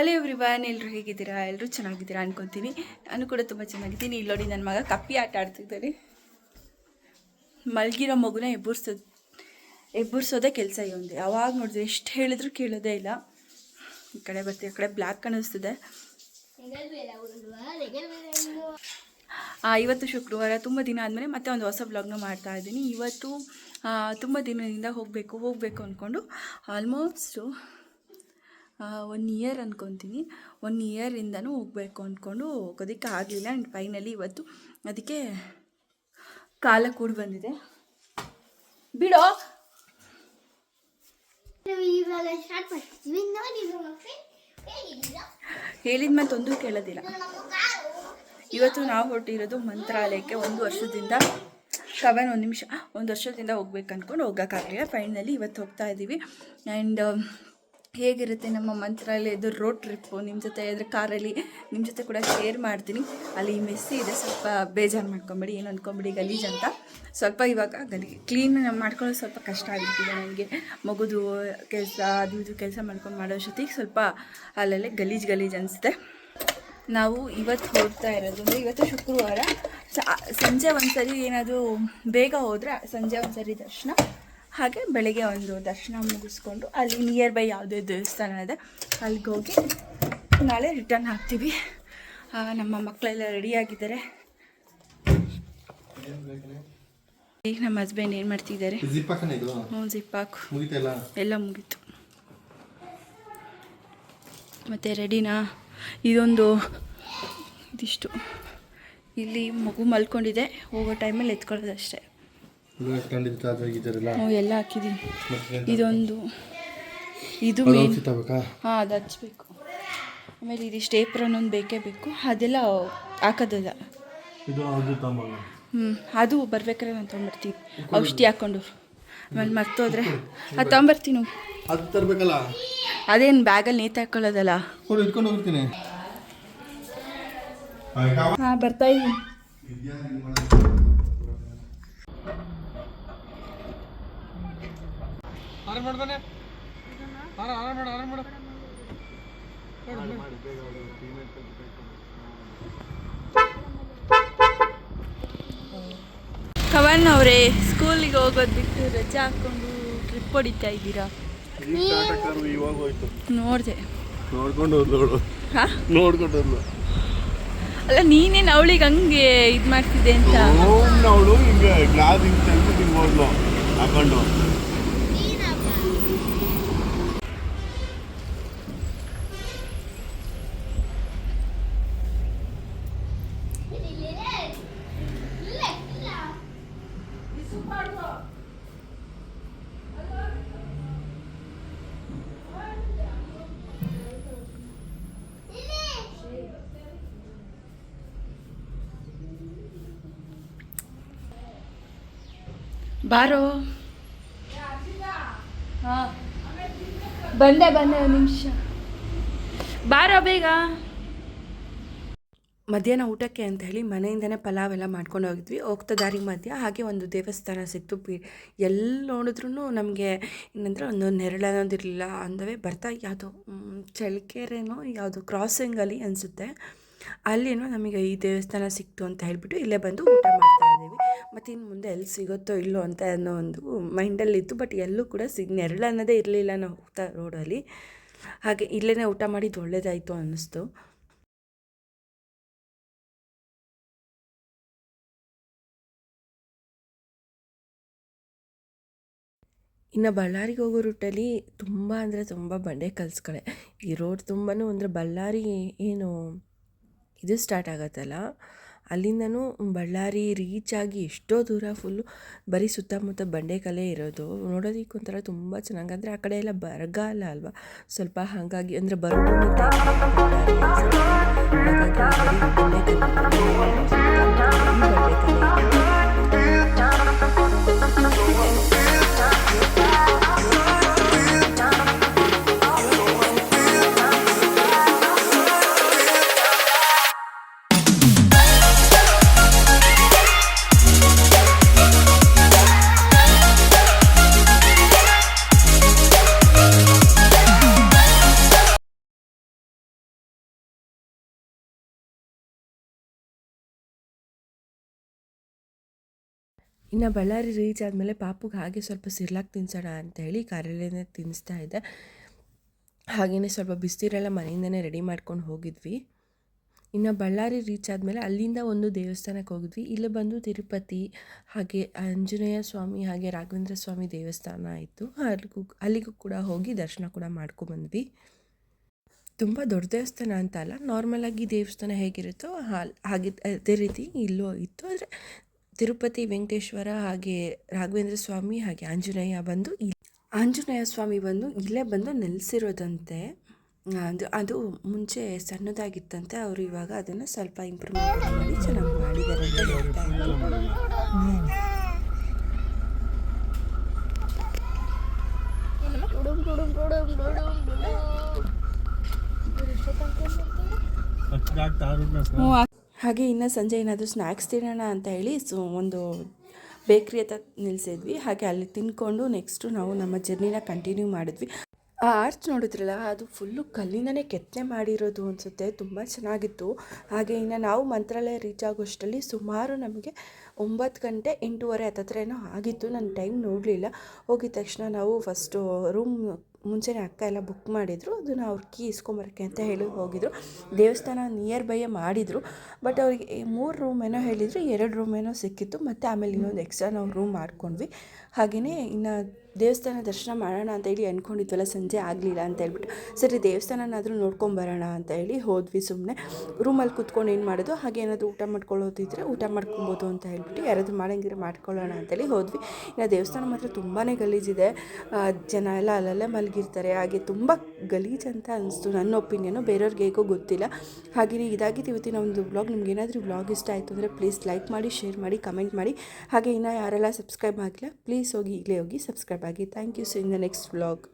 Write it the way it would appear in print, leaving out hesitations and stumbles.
Hello everyone, ಎಲ್ಲರೂ ಹೇಗಿದ್ದೀರಾ? ಎಲ್ಲರೂ ಚೆನ್ನಾಗಿದ್ದೀರಾ ಅನ್ಕೊತೀನಿ. ನಾನು ಕೂಡ ತುಂಬ ಚೆನ್ನಾಗಿದ್ದೀನಿ. ಇಲ್ಲಿ ನೋಡಿ, ನನ್ನ ಮಗ ಕಪ್ಪಿ ಆಟ ಆಡ್ತಿದ್ದಾನೆ. ಮಲಗಿರೋ ಮಗುನ ಎಬ್ಬರಿಸೋದೇ ಕೆಲಸ ಇವೊಂದು. ಯಾವಾಗ ನೋಡಿದ್ರೆ ಎಷ್ಟು ಹೇಳಿದ್ರು ಕೇಳೋದೇ ಇಲ್ಲ. ಈ ಕಡೆ ಬರ್ತೀವಿ, ಆ ಕಡೆ ಬ್ಲ್ಯಾಕ್ ಕಾಣಿಸ್ತಿದೆ. ಇವತ್ತು ಶುಕ್ರವಾರ, ತುಂಬ ದಿನ ಆದಮೇಲೆ ಮತ್ತೆ ಒಂದು ಹೊಸ ಬ್ಲಾಗ್ನ ಮಾಡ್ತಾ ಇದ್ದೀನಿ. ಇವತ್ತು ತುಂಬ ದಿನದಿಂದ ಹೋಗಬೇಕು ಅಂದ್ಕೊಂಡು ಆಲ್ಮೋಸ್ಟು 1 ಇಯರ್ ಅಂದ್ಕೊತೀನಿ. 1 ಇಯರಿಂದನೂ ಹೋಗಬೇಕು ಅಂದ್ಕೊಂಡು ಹೋಗೋದಕ್ಕೆ ಆಗಲಿಲ್ಲ. ಆ್ಯಂಡ್ ಫೈನಲಿ ಇವತ್ತು ಅದಕ್ಕೆ ಕಾಲ ಕೂಡಿ ಬಂದಿದೆ. ಬಿಡೋ ಹೇಳಿದ ಮೇಲೆ ತೊಂದರೂ ಕೇಳೋದಿಲ್ಲ. ಇವತ್ತು ನಾವು ಹೊರಟಿರೋದು ಮಂತ್ರಾಲಯಕ್ಕೆ. 1 ವರ್ಷದಿಂದ ಕವನ್ 1 ನಿಮಿಷ 1 ವರ್ಷದಿಂದ ಹೋಗ್ಬೇಕು ಅಂದ್ಕೊಂಡು ಹೋಗೋಕ್ಕಾಗಲಿಲ್ಲ. ಫೈನಲಿ ಇವತ್ತು ಹೋಗ್ತಾ ಇದ್ದೀವಿ. ಆ್ಯಂಡ್ ಹೇಗಿರುತ್ತೆ ನಮ್ಮ ಮಂತ್ರಾಲಯದ ರೋಡ್ ಟ್ರಿಪ್ಪು ನಿಮ್ಮ ಜೊತೆ ಇದ್ರೆ ಕಾರಲ್ಲಿ ನಿಮ್ಮ ಜೊತೆ ಕೂಡ ಶೇರ್ ಮಾಡ್ತೀನಿ. ಅಲ್ಲಿ ಮೆಸ್ಸಿ ಇದೆ, ಸ್ವಲ್ಪ ಬೇಜಾರು ಮಾಡ್ಕೊಂಬೇಡಿ, ಏನು ಅಂದ್ಕೊಂಬಿಡಿ ಗಲೀಜು ಅಂತ. ಸ್ವಲ್ಪ ಇವಾಗ ಕ್ಲೀನ್ ಮಾಡ್ಕೊಳ್ಳೋದು ಸ್ವಲ್ಪ ಕಷ್ಟ ಆಗಿರ್ತಿದೆ ನನಗೆ. ಮಗುದು ಕೆಲಸ ಅದು ಇದು ಕೆಲಸ ಮಾಡ್ಕೊಂಡು ಮಾಡೋ ಜೊತೆಗೆ ಸ್ವಲ್ಪ ಅಲ್ಲಲ್ಲೇ ಗಲೀಜು ಅನಿಸುತ್ತೆ. ನಾವು ಇವತ್ತು ಹೋಗ್ತಾ ಇರೋದು ಅಂದರೆ ಇವತ್ತು ಶುಕ್ರವಾರ ಸಂಜೆ ಒಂದ್ಸರಿ ಏನಾದರೂ ಬೇಗ ಹೋದರೆ ಸಂಜೆ ಒಂದ್ಸರಿ ದರ್ಶನ, ಹಾಗೆ ಬೆಳಗ್ಗೆ ಒಂದು ದರ್ಶನ ಮುಗಿಸ್ಕೊಂಡು ಅಲ್ಲಿ ನಿಯರ್ ಬೈ ಯಾವುದೇ ದೇವಸ್ಥಾನ ಇದೆ ಅಲ್ಲಿಗೆ ಹೋಗಿ ನಾಳೆ ರಿಟರ್ನ್ ಆಗ್ತೀವಿ. ನಮ್ಮ ಮಕ್ಕಳೆಲ್ಲ ರೆಡಿಯಾಗಿದ್ದಾರೆ. ಈಗ ನಮ್ಮ ಹಸ್ಬೆಂಡ್ ಏನು ಮಾಡ್ತಿದ್ದಾರೆ? ಜಿಪ್ಪಾಕು ಎಲ್ಲ ಮುಗೀತು. ಮತ್ತು ರೆಡಿನಾ? ಇದಿಷ್ಟು ಇಲ್ಲಿ ಮಗು ಮಲ್ಕೊಂಡಿದೆ, ಹೋಗೋ ಟೈಮಲ್ಲಿ ಎತ್ಕೊಳ್ಳೋದಷ್ಟೇ. ಎಲ್ಲ ಹಾಕಿದ್ದೀನಿ. ಇದು ಮೇನ್. ಹಾಂ, ಅದು ಹಚ್ಬೇಕು. ಆಮೇಲೆ ಇದಿಷ್ಟು ಏಪ್ರನ್ ಒಂದು ಬೇಕೇ ಬೇಕು, ಅದೆಲ್ಲ ಹಾಕೋದಿಲ್ಲ. ಅದು ಬರ್ಬೇಕಾದ್ರೆ ನಾನು ತೊಗೊಂಬರ್ತೀನಿ, ಔಷಧಿ ಹಾಕ್ಕೊಂಡು. ಆಮೇಲೆ ಮರ್ತೋದ್ರೆ ಅದು ತೊಗೊಂಬರ್ತೀನಿ. ಅದೇನು ಬ್ಯಾಗಲ್ಲಿ ನೇತು ಹಾಕೊಳ್ಳೋದಲ್ಲ. ಹಾಂ, ಬರ್ತಾ ಇದ್ದೀನಿ. ಕವನ್ ಅವರೇ, ಸ್ಕೂಲಿಗೆ ಹೋಗೋದು ಬಿಟ್ಟು ರಜೆ ಹಾಕ್ಕೊಂಡು ಟ್ರಿಪ್ ಹೊಡಿತಾ ಇದ್ದೀರಾ? ನೋಡಿದೆ, ಅಲ್ಲ ನೀನೇನು ಅವಳಿಗೆ ಹಂಗೆ ಇದು ಮಾಡ್ತಿದ್ದೆ ಅಂತ. ಬಾರೋ. ಹಾಂ, ಬಂದೆ 1 ನಿಮಿಷ. ಬಾರೋ ಬೇಗ. ಮಧ್ಯಾಹ್ನ ಊಟಕ್ಕೆ ಅಂತ ಹೇಳಿ ಮನೆಯಿಂದನೇ ಪಲಾವ್ ಎಲ್ಲ ಮಾಡ್ಕೊಂಡು ಹೋಗಿದ್ವಿ. ಹೋಗ್ತಾ ದಾರಿ ಮಧ್ಯ ಹಾಗೆ ಒಂದು ದೇವಸ್ಥಾನ ಸಿಕ್ತು. ಎಲ್ಲಿ ನೋಡಿದ್ರೂ ನಮಗೆ ಏನಂದರೆ ಒಂದು ನೆರಳು ಅನ್ನೋದಿರಲಿಲ್ಲ. ಅಂದವೇ ಬರ್ತಾ ಯಾವುದೋ ಚಳ್ಳಕೆರೆನೋ ಯಾವುದೋ ಕ್ರಾಸಿಂಗಲ್ಲಿ ಅನಿಸುತ್ತೆ, ಅಲ್ಲೇನೋ ನಮಗೆ ಈ ದೇವಸ್ಥಾನ ಸಿಕ್ತು ಅಂತ ಹೇಳಿಬಿಟ್ಟು ಇಲ್ಲೇ ಬಂದು ಊಟ ಮಾಡ್ತಾ ಇದ್ದೀವಿ. ಮತ್ತು ಇನ್ನು ಮುಂದೆ ಎಲ್ಲಿ ಸಿಗುತ್ತೋ ಇಲ್ಲೋ ಅಂತ ಅನ್ನೋ ಒಂದು ಮೈಂಡಲ್ಲಿತ್ತು. ಬಟ್ ಎಲ್ಲೂ ಕೂಡ ನೆರಳು ಅನ್ನೋದೇ ಇರಲಿಲ್ಲ ನಾವು ಹೋಗ್ತಾ ರೋಡಲ್ಲಿ. ಹಾಗೆ ಇಲ್ಲೇ ಊಟ ಮಾಡಿದ್ದು ಒಳ್ಳೇದಾಯಿತು ಅನ್ನಿಸ್ತು. ಇನ್ನು ಬಳ್ಳಾರಿಗೆ ಹೋಗೋ ರೂಟಲ್ಲಿ ತುಂಬ ಅಂದರೆ ತುಂಬ ಬಂಡೆ ಕಲ್ಸ್ಗಳೇ. ಈ ರೋಡ್ ತುಂಬಾ ಅಂದರೆ ಬಳ್ಳಾರಿ ಏನು ಇದು ಸ್ಟಾರ್ಟ್ ಆಗುತ್ತಲ್ಲ, ಅಲ್ಲಿಂದನೂ ಬಳ್ಳಾರಿ ರೀಚ್ ಆಗಿ ಎಷ್ಟೋ ದೂರ ಫುಲ್ಲು ಬರೀ ಸುತ್ತಮುತ್ತ ಬಂಡೆಕಲ್ಲೇ ಇರೋದು. ನೋಡೋದಕ್ಕೆ ಒಂಥರ ತುಂಬ ಚೆನ್ನಾಗಿ. ಅಂದರೆ ಆ ಕಡೆ ಎಲ್ಲ ಬರಗಾಲ ಅಲ್ವಾ ಸ್ವಲ್ಪ, ಹಾಗಾಗಿ ಅಂದರೆ ಬರೋದು ಇನ್ನು ಬಳ್ಳಾರಿ ರೀಚ್ ಆದಮೇಲೆ ಪಾಪುಗೆ ಹಾಗೆ ಸ್ವಲ್ಪ ಸಿರ್ಲಾಕ್ ತಿನ್ಸೋಣ ಅಂತ ಹೇಳಿ ಕಾರಲ್ಲೇ ತಿನ್ನಿಸ್ತಾ ಇದ್ದೆ. ಹಾಗೆಯೇ ಸ್ವಲ್ಪ ಬಿಸಿನೀರೆಲ್ಲ ಮನೆಯಿಂದನೇ ರೆಡಿ ಮಾಡ್ಕೊಂಡು ಹೋಗಿದ್ವಿ. ಇನ್ನು ಬಳ್ಳಾರಿ ರೀಚ್ ಆದಮೇಲೆ ಅಲ್ಲಿಂದ ಒಂದು ದೇವಸ್ಥಾನಕ್ಕೆ ಹೋಗಿದ್ವಿ. ಇಲ್ಲಿ ಬಂದು ತಿರುಪತಿ ಹಾಗೆ ಆಂಜನೇಯ ಸ್ವಾಮಿ ಹಾಗೆ ರಾಘವೇಂದ್ರ ಸ್ವಾಮಿ ದೇವಸ್ಥಾನ ಇತ್ತು. ಅಲ್ಲಿಗೂ ಕೂಡ ಹೋಗಿ ದರ್ಶನ ಕೂಡ ಮಾಡ್ಕೊಂಡ್ಬಂದ್ವಿ. ತುಂಬ ದೊಡ್ಡ ದೇವಸ್ಥಾನ ಅಂತ ಅಲ್ಲ, ನಾರ್ಮಲಾಗಿ ದೇವಸ್ಥಾನ ಹೇಗಿರುತ್ತೋ ಹಾಗೆ ಅದೇ ರೀತಿ ಇಲ್ಲೂ ಇತ್ತು. ಆದರೆ ತಿರುಪತಿ ವೆಂಕಟೇಶ್ವರ ಹಾಗೆ ರಾಘವೇಂದ್ರ ಸ್ವಾಮಿ ಹಾಗೆ ಆಂಜನೇಯ ಸ್ವಾಮಿ ಬಂದು ಇಲ್ಲೇ ಬಂದು ನೆಲೆಸಿರೋದಂತೆ. ಅದು ಮುಂಚೆ ಸಣ್ಣದಾಗಿತ್ತಂತೆ. ಅವರು ಇವಾಗ ಅದನ್ನು ಸ್ವಲ್ಪ ಇಂಪ್ರೂವ್ಮೆಂಟ್ ಮಾಡಿ ಚೆನ್ನಾಗಿ ಮಾಡಿದ್ದಾರೆ ಅಂತ ಹೇಳ್ತಾ ಇದ್ರು. ಹಾಗೆ ಇನ್ನು ಸಂಜೆ ಏನಾದರೂ ಸ್ನ್ಯಾಕ್ಸ್ ತಿನ್ನೋಣ ಅಂತ ಹೇಳಿ ಒಂದು ಬೇಕ್ರಿ ಹತ್ರ ನಿಲ್ಲಿಸಿದ್ವಿ. ಹಾಗೆ ಅಲ್ಲಿ ತಿನ್ಕೊಂಡು ನೆಕ್ಸ್ಟು ನಾವು ನಮ್ಮ ಜರ್ನಿನ ಕಂಟಿನ್ಯೂ ಮಾಡಿದ್ವಿ. ಆ ಆರ್ಚ್ ನೋಡಿದ್ರಲ್ಲ, ಅದು ಫುಲ್ಲು ಕಲ್ಲಿಂದನೇ ಕೆತ್ತನೆ ಮಾಡಿರೋದು ಅನಿಸುತ್ತೆ. ತುಂಬ ಚೆನ್ನಾಗಿತ್ತು. ಹಾಗೆ ಇನ್ನು ನಾವು ಮಂತ್ರಾಲಯ ರೀಚ್ ಆಗೋಷ್ಟರಲ್ಲಿ ಸುಮಾರು ನಮಗೆ 9 ಗಂಟೆ 8:30 ಹತ್ತತ್ರ ಏನೋ ಆಗಿತ್ತು. ನಾನು ಟೈಮ್ ನೋಡಲಿಲ್ಲ. ಹೋಗಿದ ತಕ್ಷಣ ನಾವು ಫಸ್ಟು ರೂಮ್ ಮುಂಚೆನೇ ಅಕ್ಕ ಎಲ್ಲ ಬುಕ್ ಮಾಡಿದರು. ಅದನ್ನು ಅವ್ರ ಕೀ ಇಸ್ಕೊಂಬರೋಕ್ಕೆ ಅಂತ ಹೇಳಿ ಹೋಗಿದ್ರು. ದೇವಸ್ಥಾನ ನಿಯರ್ ಬೈಯೇ ಮಾಡಿದರು. ಬಟ್ ಅವ್ರಿಗೆ 3 ರೂಮ್ ಏನೋ ಹೇಳಿದರು, 2 ರೂಮ್ ಏನೋ ಸಿಕ್ಕಿತ್ತು. ಮತ್ತು ಆಮೇಲೆ ಇನ್ನೊಂದು ಎಕ್ಸ್ಟ್ರಾ ನಾವು ರೂಮ್ ಮಾಡ್ಕೊಂಡ್ವಿ. ಹಾಗೆಯೇ ಇನ್ನು ದೇವಸ್ಥಾನ ದರ್ಶನ ಮಾಡೋಣ ಅಂತ ಹೇಳಿ ಅಂದ್ಕೊಂಡಿದ್ವಲ್ಲ, ಸಂಜೆ ಆಗಲಿಲ್ಲ ಅಂತ ಹೇಳ್ಬಿಟ್ಟು ಸರಿ ದೇವಸ್ಥಾನನಾದರೂ ನೋಡ್ಕೊಂಬರೋಣ ಅಂತ ಹೇಳಿ ಹೋದ್ವಿ. ಸುಮ್ಮನೆ ರೂಮಲ್ಲಿ ಕೂತ್ಕೊಂಡು ಏನು ಮಾಡೋದು, ಹಾಗೆ ಏನಾದರೂ ಊಟ ಮಾಡ್ಕೊಳ್ಳೋದಿದ್ರೆ ಊಟ ಮಾಡ್ಕೊಬೋದು ಅಂತ ಹೇಳ್ಬಿಟ್ಟು ಯಾರಾದರೂ ಮಾಡಂಗಿದ್ರೆ ಮಾಡ್ಕೊಳ್ಳೋಣ ಅಂತೇಳಿ ಹೋದ್ವಿ. ಇನ್ನು ದೇವಸ್ಥಾನ ಮಾತ್ರ ತುಂಬಾ ಗಲೀಜಿದೆ. ಜನ ಎಲ್ಲ ಅಲ್ಲಲ್ಲೇ ಮಲಗಿರ್ತಾರೆ. ಹಾಗೆ ತುಂಬ ಗಲೀಜು ಅಂತ ಅನಿಸ್ತು. ನನ್ನ ಒಪಿನಿಯನು, ಬೇರೆಯವ್ರಿಗೆ ಹೇಗೋ ಗೊತ್ತಿಲ್ಲ. ಹಾಗೆಯೇ ಇದಾಗಿತ್ತು ಇವತ್ತಿನ ಒಂದು ವ್ಲಾಗ್. ನಿಮ್ಗೆ ಏನಾದರೂ ವ್ಲಾಗ್ ಇಷ್ಟ ಆಯಿತು ಅಂದರೆ ಪ್ಲೀಸ್ ಲೈಕ್ ಮಾಡಿ, ಶೇರ್ ಮಾಡಿ, ಕಮೆಂಟ್ ಮಾಡಿ. ಹಾಗೆ ಇನ್ನು ಯಾರೆಲ್ಲ ಸಬ್ಸ್ಕ್ರೈಬ್ ಆಗಿಲ್ಲ ಪ್ಲೀಸ್ ಈಗಲೇ ಹೋಗಿ ಸಬ್ಸ್ಕ್ರೈಬ್ ಆಗಿ. Thank you. See in the next vlog.